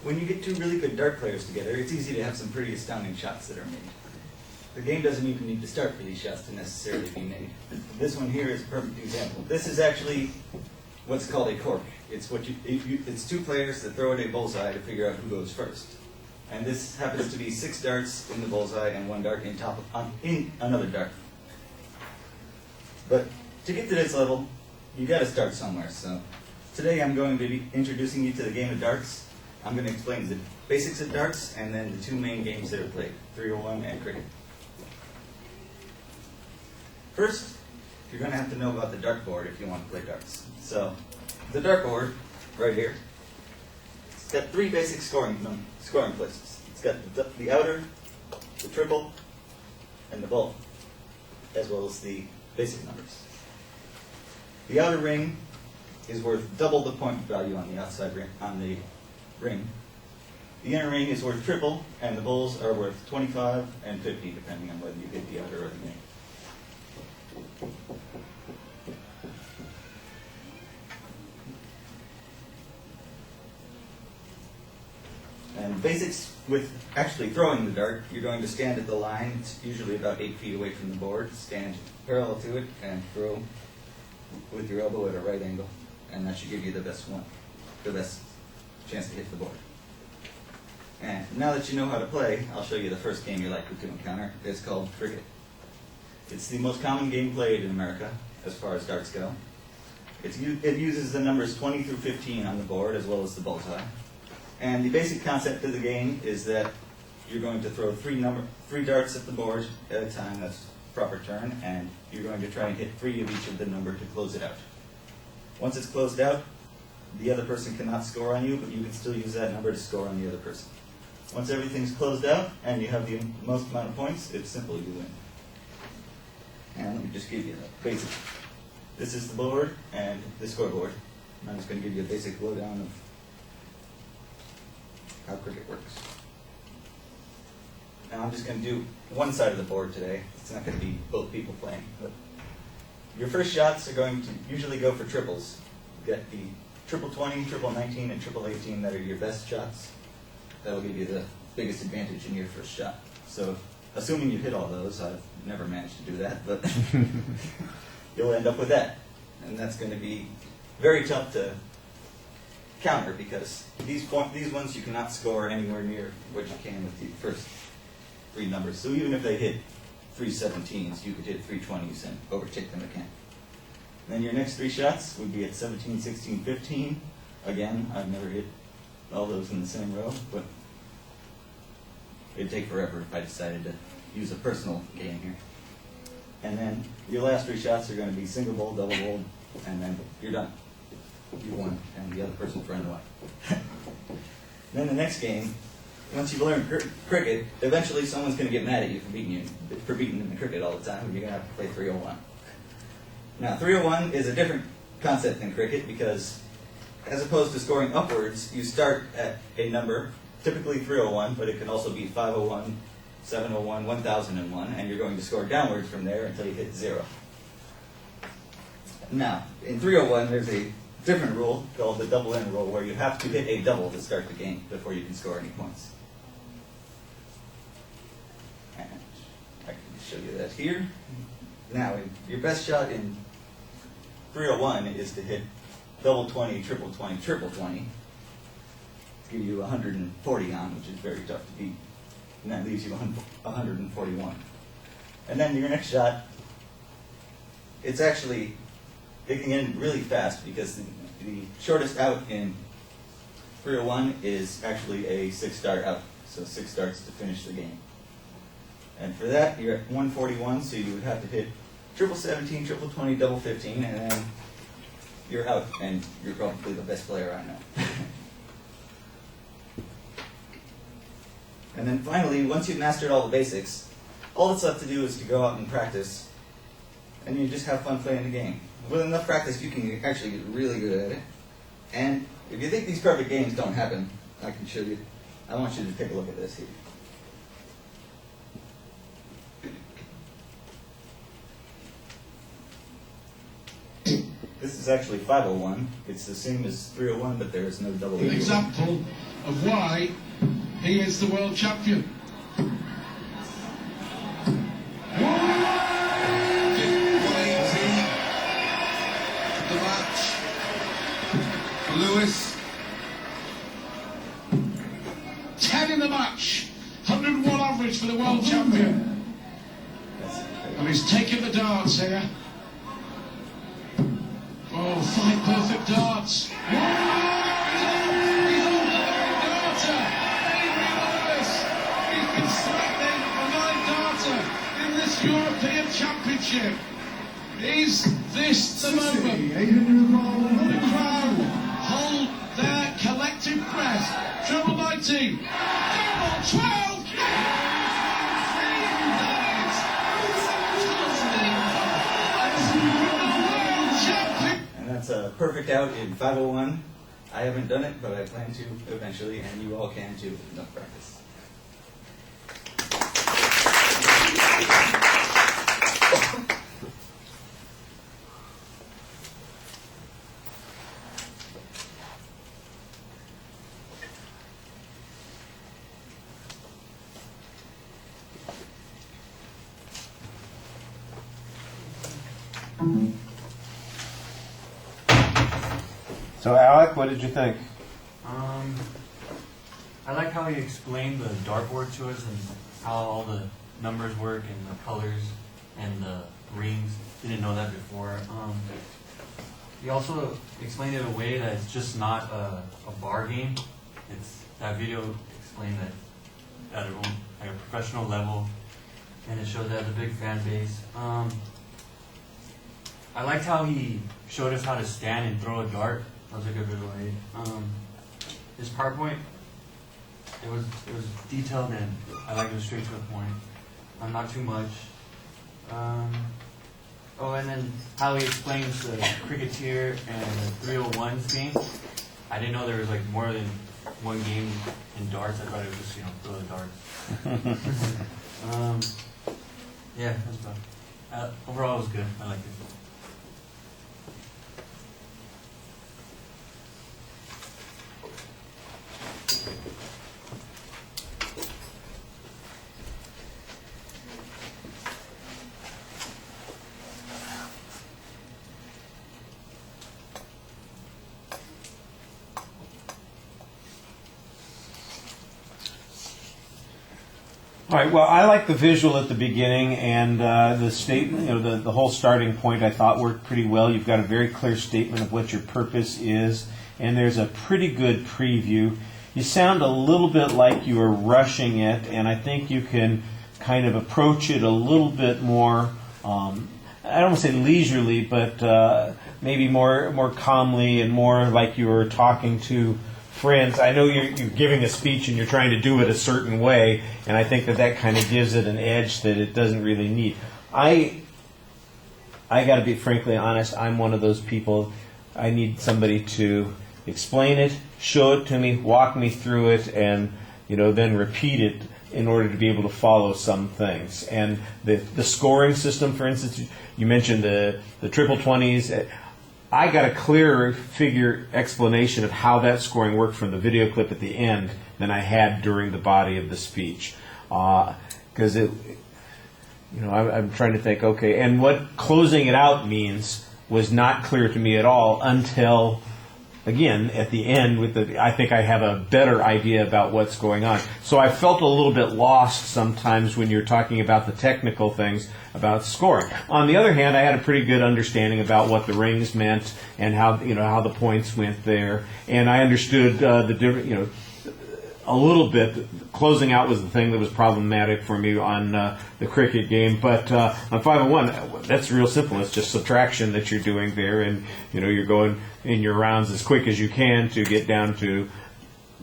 when you get two really good dart players together, it's easy to have some pretty astounding shots that are made. The game doesn't even need to start for these shots to necessarily be made. This one here is a perfect example. This is actually what's called a cork. It's it's two players that throw at a bullseye to figure out who goes first. And this happens to be 6 darts in the bullseye and 1 dart in another dart. But to get to this level, you got to start somewhere. So today I'm going to be introducing you to the game of darts. I'm going to explain the basics of darts and then the 2 main games that are played, 301 and cricket. First, you're going to have to know about the dartboard if you want to play darts. So the dartboard, right here, it's got 3 basic scoring places. It's got the outer, the triple, and the ball, as well as the basic numbers. The outer ring is worth double the point value on the outside ring, The inner ring is worth triple, and the bulls are worth 25 and 50, depending on whether you hit the outer or the inner. And basics with actually throwing the dart, you're going to stand at the line. It's usually about 8 feet away from the board. Stand parallel to it and throw with your elbow at a right angle, and that should give you the best chance to hit the board. And now that you know how to play, I'll show you the first game you're likely to encounter. It's called cricket. It's the most common game played in America as far as darts go. It uses the numbers 20 through 15 on the board as well as the bullseye. And the basic concept of the game is that you're going to throw 3 darts at the board at a time. That's proper turn, and you're going to try and hit 3 of each of the number to close it out. Once it's closed out, the other person cannot score on you, but you can still use that number to score on the other person. Once everything's closed out and you have the most amount of points, it's simple, you win. And let me just give you the basic. This is the board and the scoreboard. I'm just going to give you a basic lowdown of how cricket works. Now I'm just going to do one side of the board today. It's not going to be both people playing. But your first shots are going to usually go for triples. You've got the triple 20, triple 19, and triple 18 that are your best shots. That'll give you the biggest advantage in your first shot. So assuming you hit all those, I've never managed to do that, but you'll end up with that. And that's going to be very tough to counter because these ones you cannot score anywhere near what you can with the first 3 numbers. So even if they hit 3 17s, you could hit 3 20s and overtake them again. And then your next 3 shots would be at 17, 16, 15. Again, I've never hit all those in the same row, but it'd take forever if I decided to use a personal game here. And then your last 3 shots are going to be single bowl, double bowl, and then you're done. You won, and the other person's run away. Then the next game, once you've learned cricket, eventually someone's going to get mad at you for beating them in cricket all the time, and you're going to have to play 301. Now, 301 is a different concept than cricket because as opposed to scoring upwards, you start at a number, typically 301, but it can also be 501, 701, 1001, and you're going to score downwards from there until you hit 0. Now, in 301, there's a different rule called the double in rule where you have to hit a double to start the game before you can score any points. And I can show you that here. Now, your best shot in 301 is to hit double 20, triple 20, triple 20. To give you 140 on, which is very tough to beat. And that leaves you 141. And then your next shot, it can end really fast because the shortest out in 301 is actually a 6-dart out. So 6 darts to finish the game. And for that, you're at 141, so you would have to hit triple 17, triple 20, double 15, and then you're out, and you're probably the best player I know. And then finally, once you've mastered all the basics, all that's left to do is to go out and practice, and you just have fun playing the game. With enough practice, you can actually get really good at it. And if you think these perfect games don't happen, I can show you. I want you to take a look at this here. This is actually 501. It's the same as 301, but there is no double. For example, of why he is the world champion. The match. Lewis. 10 in the match. 101 average for the world champion. And he's taking the darts here. Oh, 5 perfect darts. He's on the darter. Lewis. He's been selected a 9 darter in this European Championship. Is this the moment? The crowd hold their collective breath. Treble 19. Treble 12. And that's a perfect out in 501. I haven't done it, but I plan to eventually, and you all can too with enough practice. So Alec, what did you think? I like how he explained the dartboard to us and how all the numbers work and the colors and the rings. Didn't know that before. He also explained it in a way that it's just not a bar game. It's that video explained that at a professional level, and it shows that has a big fan base. I liked how he showed us how to stand and throw a dart. That was a good visual aid. His PowerPoint, it was detailed and I liked it straight to the point. Not too much. Oh, and then how he explains the cricketer and the 301s game. I didn't know there was like more than one game in darts. I thought it was just throw the darts. Yeah, that's about. Overall, it was good. I liked it. All right. Well, I like the visual at the beginning and the statement. The whole starting point I thought worked pretty well. You've got a very clear statement of what your purpose is, and there's a pretty good preview. You sound a little bit like you are rushing it, and I think you can kind of approach it a little bit more. I don't want to say leisurely, but maybe more calmly and more like you were talking to friends. I know you're giving a speech and you're trying to do it a certain way, and I think that kind of gives it an edge that it doesn't really need. I got to be frankly honest. I'm one of those people. I need somebody to explain it, show it to me, walk me through it, and then repeat it in order to be able to follow some things. And the scoring system, for instance, you mentioned the triple 20s. I got a clearer figure explanation of how that scoring worked from the video clip at the end than I had during the body of the speech. Because I'm trying to think, okay, and what closing it out means was not clear to me at all until, again, at the end, I think I have a better idea about what's going on. So I felt a little bit lost sometimes when you're talking about the technical things about scoring. On the other hand, I had a pretty good understanding about what the rings meant and how the points went there, and I understood the different, a little bit. Closing out was the thing that was problematic for me on the cricket game, but on 501, that's real simple. It's just subtraction that you're doing there, and you're going in your rounds as quick as you can to get down to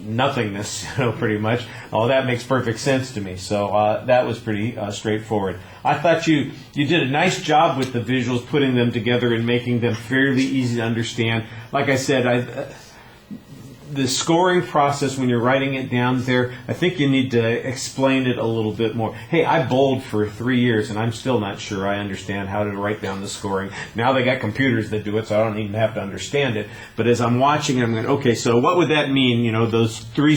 nothingness, pretty much. Oh, that makes perfect sense to me. So that was pretty straightforward. I thought you did a nice job with the visuals, putting them together and making them fairly easy to understand. Like I said, the scoring process when you're writing it down there, I think you need to explain it a little bit more. Hey, I bowled for 3 years and I'm still not sure I understand how to write down the scoring. Now they got computers that do it, so I don't even have to understand it. But as I'm watching it, I'm going, okay, so what would that mean? You know, those 3